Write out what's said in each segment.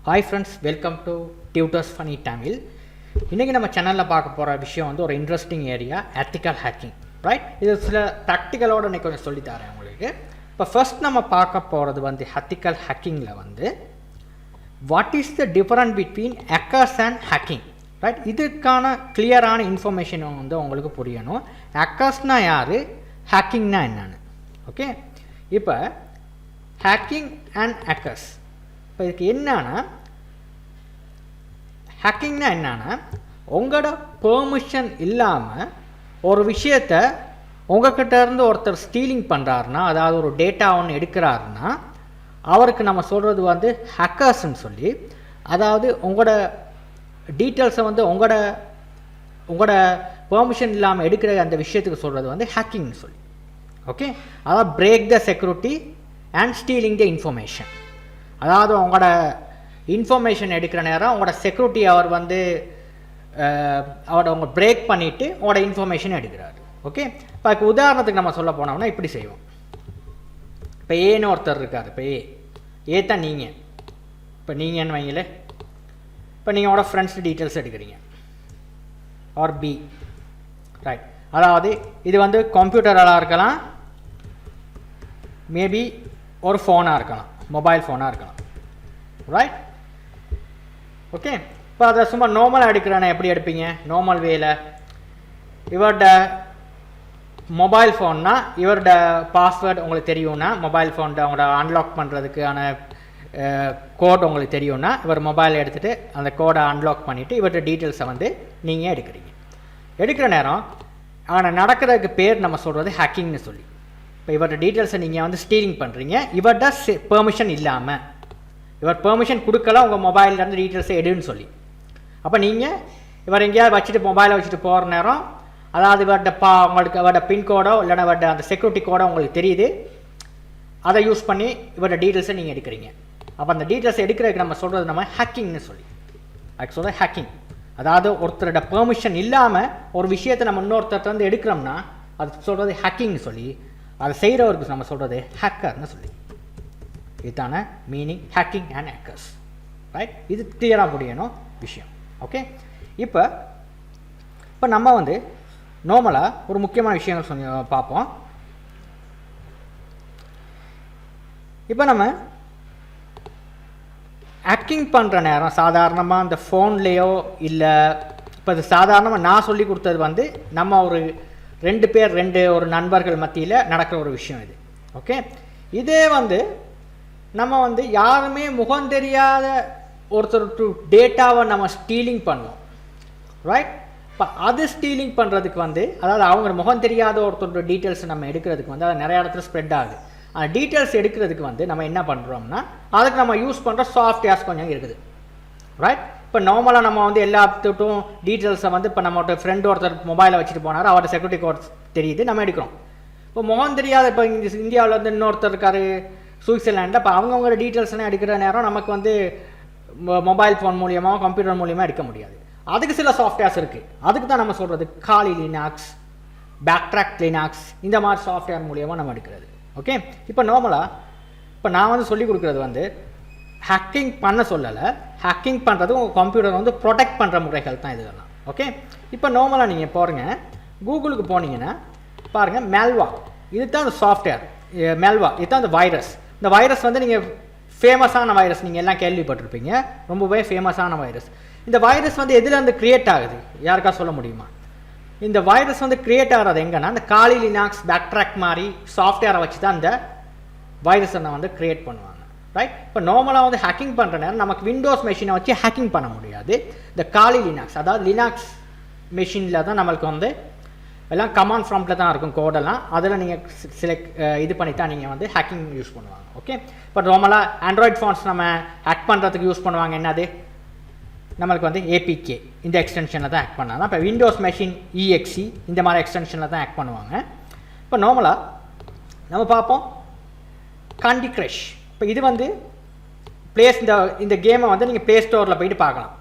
Hi friends, welcome to Tutors Funny Tamil. இன்றைக்கி நம்ம சேனலில் பார்க்க போகிற விஷயம் வந்து ஒரு interesting area ethical hacking, right? இது சில ப்ராக்டிக்கலோடு இன்றைக்கி கொஞ்சம் சொல்லித்தரேன் உங்களுக்கு. இப்போ ஃபர்ஸ்ட் நம்ம பார்க்க போகிறது வந்து ethical hackingல வந்து what is the difference between hackers and hacking, right? இதுக்கான கிளியரான இன்ஃபர்மேஷன் வந்து உங்களுக்கு புரியணும். ஹேக்கர்ஸ்னா யார், ஹேக்கிங்னா என்னன்னு. ஓகே, இப்போ ஹேக்கிங் அண்ட் ஹேக்கர்ஸ். இப்போ இதுக்கு என்னன்னா, ஹேக்கிங்னா என்னன்னா, உங்களோட பெர்மிஷன் இல்லாமல் ஒரு விஷயத்தை உங்கள்கிட்ட இருந்து ஒருத்தர் ஸ்டீலிங் பண்ணுறாருன்னா, அதாவது ஒரு டேட்டா ஒன்று எடுக்கிறாருன்னா, அவருக்கு நம்ம சொல்கிறது வந்து ஹேக்கர்ஸ்ன்னு சொல்லி, அதாவது உங்களோட டீட்டெயில்ஸை வந்து உங்களோட பெர்மிஷன் இல்லாமல் எடுக்கிற அந்த விஷயத்துக்கு சொல்கிறது வந்து ஹேக்கிங்னு சொல்லி. ஓகே, அதாவது break the security and stealing the information. அதாவது உங்களோட இன்ஃபர்மேஷன் எடுக்கிற நேரம் உங்களோட செக்யூரிட்டி அவர் வந்து அவங்க பிரேக் பண்ணிவிட்டு உங்களோட இன்ஃபர்மேஷன் எடுக்கிறாரு. ஓகே, இப்போ உதாரணத்துக்கு நம்ம சொல்ல போனோம்னா இப்படி செய்வோம். இப்போ ஏன்னு ஒருத்தர் இருக்கார். இப்போ ஏ தான் நீங்கள். இப்போ நீங்கன்னு வைங்களே, இப்போ நீங்கள் உங்களோட ஃப்ரெண்ட்ஸ் டீட்டெயில்ஸ் எடுக்கிறீங்க. R B, right? அதாவது இது வந்து கம்ப்யூட்டராக இருக்கலாம், மேபி ஒரு ஃபோனாக இருக்கலாம், மொபைல் ஃபோனாக இருக்கலாம், ரைட்? ஓகே, இப்போ அதை சும்மா நார்மலாக எடுக்கிறேன்னா எப்படி எடுப்பீங்க? நார்மல் வேல இவரோட மொபைல் ஃபோன்னா இவரோட பாஸ்வேர்டு உங்களுக்கு தெரியும்னா, மொபைல் ஃபோன் அவங்களோட அன்லாக் பண்ணுறதுக்கான கோட் உங்களுக்கு தெரியும்னா, இவர் மொபைல் எடுத்துகிட்டு அந்த கோடை அன்லாக் பண்ணிவிட்டு இவரோட டீட்டெயில்ஸை வந்து நீங்கள் எடுக்கிறீங்க. எடுக்கிற நேரம் ஆனால் நடக்கிறதுக்கு பேர் நம்ம சொல்கிறது ஹேக்கிங்னு சொல்லி. இப்போ இவரோட டீட்டெயில்ஸை நீங்கள் வந்து ஸ்டீலிங் பண்ணுறீங்க, இவர்கிட்ட பெர்மிஷன் இல்லாமல். இவர் பெர்மிஷன் கொடுக்கல உங்கள் மொபைல்லேருந்து டீட்டெயில்ஸை எடுன்னு சொல்லி. அப்போ நீங்கள் இவர் எங்கேயாவது வச்சுட்டு மொபைலை வச்சுட்டு போகிற நேரம், அதாவது இவர்கிட்ட உங்களுக்கு இவரோட பின்கோடோ இல்லைன்னா இவர்கிட்ட அந்த செக்யூரிட்டி கோடோ உங்களுக்கு தெரியுது, அதை யூஸ் பண்ணி இவரோட டீட்டெயில்ஸை நீங்கள் எடுக்கிறீங்க. அப்போ அந்த டீட்டெயில்ஸை எடுக்கிறதுக்கு நம்ம சொல்கிறது நம்ம ஹேக்கிங்னு சொல்லி. அதுக்கு சொல்கிறது ஹேக்கிங். அதாவது ஒருத்தரோட பெர்மிஷன் இல்லாமல் ஒரு விஷயத்தை நம்ம இன்னொருத்தர் வந்து எடுக்கிறோம்னா அது சொல்கிறது ஹேக்கிங்னு சொல்லி, அதை செய்கிறவருக்கு நம்ம சொல்கிறது ஹேக்கர்னு சொல்லி. இதுதான meaning hacking and hackers, right? இது கிளியராக புரியணும் விஷயம். ஓகே, இப்போ நம்ம வந்து நார்மலாக ஒரு முக்கியமான விஷயங்கள் சொல்லி பார்ப்போம். இப்போ நம்ம ஹேக்கிங் பண்ணுற நேரம் சாதாரணமாக இந்த ஃபோன்லேயோ இல்லை, இப்போ இது சாதாரணமாக நான் சொல்லி கொடுத்தது வந்து நம்ம ஒரு ஒரு நண்பர்கள் மத்தியில் நடக்கிற ஒரு விஷயம் இது. ஓகே, இதே வந்து நம்ம வந்து யாருமே முகம் தெரியாத ஒருத்தர் டேட்டாவை நம்ம ஸ்டீலிங் பண்ணுவோம், ரைட்? இப்போ அது ஸ்டீலிங் பண்ணுறதுக்கு வந்து, அதாவது அவங்க முகம் தெரியாத ஒருத்தரோட டீட்டெயில்ஸ் நம்ம எடுக்கிறதுக்கு வந்து அது நிறையா இடத்துல ஸ்ப்ரெட் ஆகுது. அந்த டீட்டெயில்ஸ் எடுக்கிறதுக்கு வந்து நம்ம என்ன பண்ணுறோம்னா, அதுக்கு நம்ம யூஸ் பண்ணுற சாஃப்ட்வேர்ஸ் கொஞ்சம் இருக்குது, ரைட்? இப்போ நார்மலாக நம்ம வந்து எல்லாத்துட்டும் டீட்டெயில்ஸை வந்து இப்போ நம்மளோட ஃப்ரெண்டு ஒருத்தர் மொபைலை வச்சுட்டு போனார், அவரோட செக்யூரிட்டி கோட் தெரியுது, நம்ம எடுக்கிறோம். இப்போ முகம் தெரியாத இப்போ இந்தியாவில் வந்து இன்னொருத்தர் இருக்கார் சுவிட்சர்லாண்டில், இப்போ அவங்கவுங்களோட டீட்டெயில்ஸ்லாம் எடுக்கிற நேரம் நமக்கு வந்து மொபைல் ஃபோன் மூலியமாக கம்ப்யூட்டர் மூலியமாக எடுக்க முடியாது. அதுக்கு சில சாஃப்ட்வேர்ஸ் இருக்குது. அதுக்கு தான் நம்ம சொல்கிறது காலி லினாக்ஸ், பேக்ட்ராக் லினாக்ஸ், இந்த மாதிரி சாஃப்ட்வேர் மூலியமாக நம்ம எடுக்கிறது. ஓகே, இப்போ நார்மலாக இப்போ நான் வந்து சொல்லிக் கொடுக்குறது வந்து ஹேக்கிங் பண்ண சொல்லலை, ஹேக்கிங் பண்ணுறது உங்கள் கம்ப்யூட்டர் வந்து ப்ரொடெக்ட் பண்ணுற முறைகள் தான் இதெல்லாம். ஓகே, இப்போ நார்மலாக நீங்கள் போகிறீங்க, கூகுளுக்கு போனீங்கன்னா பாருங்கள் மெல்வா, இது தான் அந்த சாஃப்ட்வேர். மெல்வா இதுதான் அந்த வைரஸ். இந்த வைரஸ் வந்து நீங்கள் ஃபேமஸான வைரஸ், நீங்கள் எல்லாம் கேள்விப்பட்டிருப்பீங்க, ரொம்பவே ஃபேமஸான வைரஸ். இந்த வைரஸ் வந்து எதுலேருந்து க்ரியேட் ஆகுது, யாருக்கா சொல்ல முடியுமா? இந்த வைரஸ் வந்து க்ரியேட் ஆகிறது எங்கன்னா இந்த காலி லினாக்ஸ், பேக்ட்ராக் மாதிரி சாஃப்ட்வேரை வச்சு தான் இந்த வைரஸை வந்து க்ரியேட் பண்ணுவாங்க, ரைட்? இப்போ நார்மலாக வந்து ஹேக்கிங் பண்ணுற நேரம் நமக்கு விண்டோஸ் மெஷினை வச்சு ஹேக்கிங் பண்ண முடியாது. இந்த காலி லினாக்ஸ், அதாவது லினாக்ஸ் மெஷினில் தான் நம்மளுக்கு வந்து எல்லாம் கமாண்ட் ப்ராம்ப்டில் தான் இருக்கும் கோடெல்லாம், அதில் நீங்கள் இது பண்ணி தான் நீங்கள் வந்து ஹேக்கிங் யூஸ் பண்ணுவாங்க. ஓகே, இப்போ நார்மலாக ஆண்ட்ராய்ட் ஃபோன்ஸ் நம்ம ஹேக் பண்ணுறதுக்கு யூஸ் பண்ணுவாங்க என்னது, நம்மளுக்கு வந்து ஏபிகே இந்த எக்ஸ்டென்ஷனில் தான் ஹேக் பண்ணாங்க. இப்போ விண்டோஸ் மெஷின் இஎக்ஸி இந்த மாதிரி எக்ஸ்டென்ஷனில் தான் ஹேக் பண்ணுவாங்க. இப்போ நார்மலாக நம்ம பார்ப்போம் கேண்டி கிரஷ். இப்போ இது வந்து இந்த கேமை வந்து நீங்கள் ப்ளே ஸ்டோரில் போயிட்டு பார்க்கலாம்.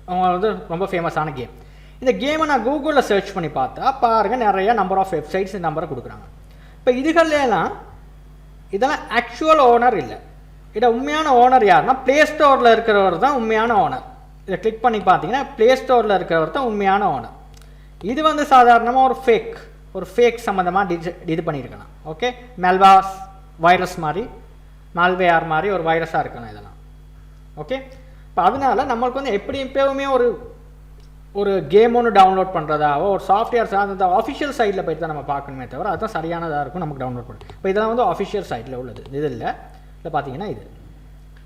அவங்க வந்து ரொம்ப ஃபேமஸான கேம். இந்த கேமை நான் கூகுளில் சர்ச் பண்ணி பார்த்தா பாருங்கள் நிறையா நம்பர் ஆஃப் வெப்சைட்ஸ் நம்பரை கொடுக்குறாங்க. இப்போ இதெல்லாம் ஆக்சுவல் ஓனர் இல்லை, இதை உண்மையான ஓனர் யாருன்னா ப்ளே ஸ்டோரில் இருக்கிறவர் தான் உண்மையான ஓனர். இதை கிளிக் பண்ணி பார்த்தீங்கன்னா ப்ளே ஸ்டோரில் இருக்கிறவர் தான் உண்மையான ஓனர். இது வந்து சாதாரணமாக ஒரு ஃபேக் சம்மந்தமாக இது பண்ணியிருக்கலாம். ஓகே, மெல்வாஸ் வைரஸ் மாதிரி மால்வேர் மாதிரி ஒரு வைரஸாக இருக்கணும் இதெல்லாம். ஓகே, இப்போ அதனால நம்மளுக்கு வந்து எப்படி எப்போவுமே ஒரு கேம் ஒன்று டவுன்லோட் பண்ணுறதாவோ ஒரு சாஃப்ட்வேர் அந்த ஆஃபிஷியல் சைட்டில் போய்ட்டு தான் நம்ம பார்க்கணுமே தவிர அதுதான் சரியானதாக இருக்கும் நமக்கு டவுன்லோட் பண்ணணும். இப்போ இதெல்லாம் வந்து ஆஃபிஷியல் சைட்டில் உள்ளது, இது இல்லை. இல்லை பார்த்தீங்கன்னா இது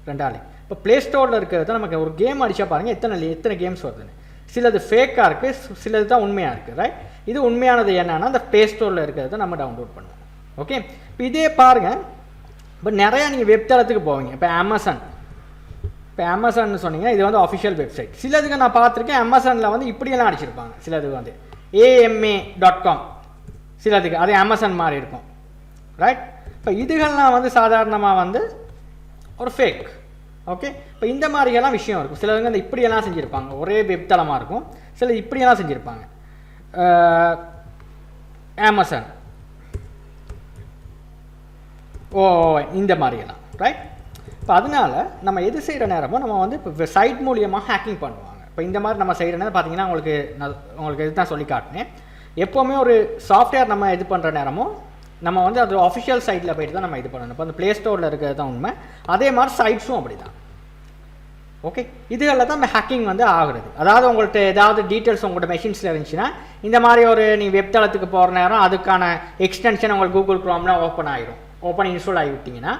ரெண்டாலே இப்போ ப்ளே ஸ்டோரில் இருக்கிறது தான் நமக்கு ஒரு கேம் அடித்தா பாருங்கள் எத்தனை கேம்ஸ் வருதுன்னு. சிலது ஃபேக்காக இருக்குது, சிலது தான் உண்மையாக இருக்குது. ரைட், இது உண்மையானது என்னன்னா அந்த ப்ளே ஸ்டோரில் இருக்கிறத நம்ம டவுன்லோட் பண்ணுவோம். ஓகே, இப்போ இதே பாருங்கள். இப்போ நிறையா நீங்கள் வெப்தளத்துக்கு போவீங்க. இப்போ அமேசான் சொன்னீங்கன்னா இது வந்து அஃபிஷியல் வெப்சைட். சிலதுக்கு நான் பார்த்துருக்கேன் அமேசானில் வந்து இப்படியெல்லாம் அடிச்சிருப்பாங்க. சிலதுக்கு வந்து AMA.com, சிலதுக்கு அது அமேசான் மாதிரி இருக்கும். ரைட், இப்போ இதுகள்லாம் வந்து சாதாரணமாக வந்து ஒரு ஃபேக். ஓகே, இப்போ இந்த மாதிரியெல்லாம் விஷயம் இருக்கும். சிலவங்க இந்த இப்படியெல்லாம் செஞ்சுருப்பாங்க, ஒரே வெப்தளமாக இருக்கும். சில இப்படியெல்லாம் செஞ்சுருப்பாங்க. அமேசான் இந்த மாதிரியெல்லாம். ரைட், இப்போ அதனால நம்ம எது செய்கிற நேரமோ நம்ம வந்து இப்போ சைட் மூலியமாக ஹேக்கிங் பண்ணுவாங்க. இப்போ இந்த மாதிரி நம்ம செய்கிற நேரம் பார்த்தீங்கன்னா உங்களுக்கு இது தான் சொல்லி காட்டினேன். எப்போவுமே ஒரு சாஃப்ட்வேர் நம்ம இது பண்ணுற நேரமோ நம்ம வந்து அது அஃபிஷியல் சைட்டில் போய்ட்டு தான் நம்ம இது பண்ணணும். இப்போ அந்த ப்ளே ஸ்டோரில் இருக்கிறது தான் உண்மை. அதே மாதிரி சைட்ஸும் அப்படி தான். ஓகே, இதுகளில் தான் நம்ம ஹேக்கிங் வந்து ஆகுறது. அதாவது உங்கள்கிட்ட ஏதாவது டீட்டெயில்ஸ் உங்கள்கிட்ட மெஷின்ஸில் இருந்துச்சுன்னா இந்த மாதிரி ஒரு நீங்கள் வெப்தளத்துக்கு போகிற நேரம் அதுக்கான எக்ஸ்டென்ஷன் உங்களுக்கு கூகுள் க்ரோம்லாம் ஓப்பன் இன்ஸ்டால் ஆகி விட்டிங்கன்னா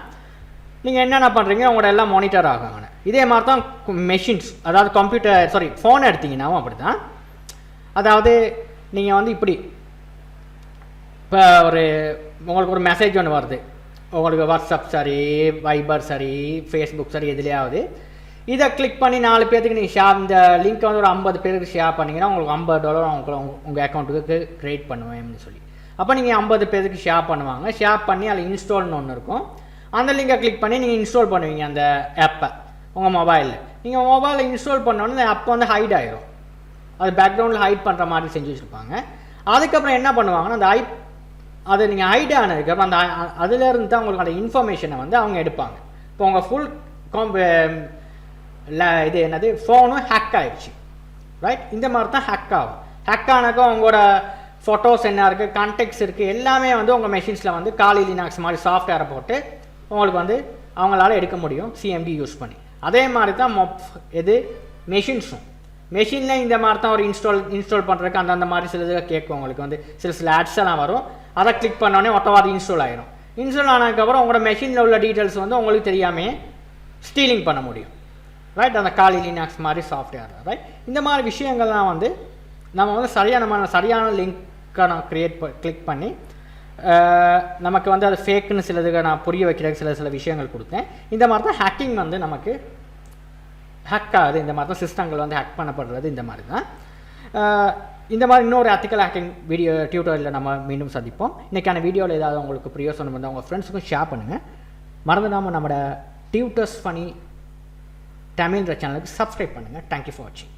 நீங்கள் என்னென்ன பண்ணுறீங்க உங்களோட எல்லாம் மானிட்டர் ஆகுங்க. இதே மாதிரி தான் மெஷின்ஸ், அதாவது ஃபோன் எடுத்திங்கன்னாவும் அப்படி தான். அதாவது நீங்கள் வந்து இப்படி இப்போ உங்களுக்கு ஒரு மெசேஜ் ஒன்று வருது, உங்களுக்கு வாட்ஸ்அப் சரி, வைபர் சரி, ஃபேஸ்புக் சரி, எதுலையாவது இதை கிளிக் பண்ணி 4 பேருக்கு நீங்கள் இந்த லிங்க்கை வந்து ஒரு 50 பேருக்கு ஷேர் பண்ணிங்கன்னா உங்களுக்கு $50 உங்கள் அக்கௌண்ட்டுக்கு கிரியேட் பண்ணுவேன்னு சொல்லி. அப்போ நீங்கள் 50 பேருக்கு ஷேர் பண்ணுவாங்க. ஷேர் பண்ணி அதில் இன்ஸ்டால்னு ஒன்று இருக்கும். அந்த லிங்கை கிளிக் பண்ணி நீங்கள் இன்ஸ்டால் பண்ணுவீங்க அந்த ஆப்பை உங்கள் மொபைலில். நீங்கள் மொபைலில் இன்ஸ்டால் பண்ணோன்னே அந்த ஆப் வந்து ஹைட் ஆகிடும். அது பேக்ரவுண்டில் ஹைட் பண்ணுற மாதிரி செஞ்சு வச்சுருப்பாங்க. அதுக்கப்புறம் என்ன பண்ணுவாங்கன்னா அது நீங்கள் ஹைட் ஆனதுக்கப்புறம் அதுலேருந்து தான் உங்களுக்கு அந்த இன்ஃபர்மேஷனை வந்து அவங்க எடுப்பாங்க. இப்போ உங்கள் ஃபுல் இது என்னது ஃபோனும் ஹேக் ஆகிடுச்சு. ரைட், இந்த மாதிரி தான் ஹேக் ஆகும். ஹேக் ஆனாக்கா உங்களோட ஃபோட்டோஸ் என்ன இருக்குது, கான்டெக்ட்ஸ் இருக்குது, எல்லாமே வந்து உங்கள் மெஷின்ஸில் வந்து காலி லினக்ஸ் மாதிரி சாஃப்ட்வேரை போட்டு உங்களுக்கு வந்து அவங்களால எடுக்க முடியும் CMD யூஸ் பண்ணி. அதே மாதிரி தான் மெஷின்ஸும் மெஷினில் இந்த மாதிரி தான் ஒரு இன்ஸ்டால் பண்ணுறதுக்கு அந்த மாதிரி சிலது கேட்கும். உங்களுக்கு வந்து சில ஆட்ஸ் எல்லாம் வரும். அதை கிளிக் பண்ணோடனே ஒட்டவாது இன்ஸ்டால் ஆகிடும். இன்ஸ்டால் ஆனதுக்கப்புறம் உங்களோட மெஷினில் உள்ள டீட்டெயில்ஸ் வந்து உங்களுக்கு தெரியாமே ஸ்டீலிங் பண்ண முடியும். ரைட், அந்த காலி லினக்ஸ் மாதிரி சாஃப்ட்வேர். ரைட், இந்த மாதிரி விஷயங்கள்லாம் வந்து நம்ம வந்து சரியான லிங்க்கை நான் கிளிக் பண்ணி நமக்கு வந்து அது ஃபேக்குன்னு சிலதுக்கு நான் புரிய வைக்கிறதுக்கு சில விஷயங்கள் கொடுத்தேன். இந்த மாதிரி தான் ஹேக்கிங் வந்து நமக்கு ஹேக் ஆகுது. இந்த மாதிரி தான் சிஸ்டங்கள் வந்து ஹேக் பண்ணப்படுறது. இந்த மாதிரி தான் இந்த மாதிரி இன்னொரு எத்திக்கல் ஹேக்கிங் வீடியோ டியூட்டோரியலில் நம்ம மீண்டும் சந்திப்போம். இன்றைக்கான வீடியோவில் ஏதாவது உங்களுக்கு பிரயோசனம் இருந்தால் உங்கள் ஃப்ரெண்ட்ஸுக்கும் ஷேர் பண்ணுங்கள். மறந்துடாமல் நம்மளோட டியூட்டர்ஸ் ஃபனி தமிழ்ன்ற சேனலுக்கு சப்ஸ்கிரைப் பண்ணுங்கள். தேங்க்யூ ஃபார் வாட்சிங்.